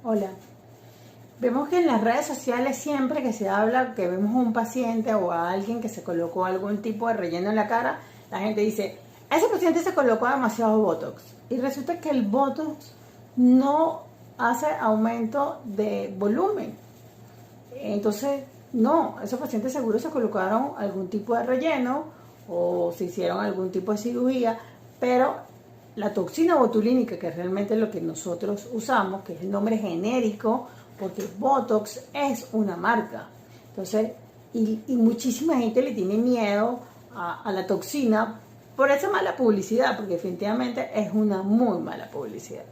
Hola. Vemos que en las redes sociales siempre que se habla, que vemos a un paciente o a alguien que se colocó algún tipo de relleno en la cara, la gente dice, ese paciente se colocó demasiado Botox. Y resulta que el Botox no hace aumento de volumen. Entonces, no, esos pacientes seguro se colocaron algún tipo de relleno o se hicieron algún tipo de cirugía, pero la toxina botulínica, que es realmente lo que nosotros usamos, que es el nombre genérico, porque Botox es una marca. Entonces, y muchísima gente le tiene miedo a la toxina por esa mala publicidad, porque definitivamente es una muy mala publicidad.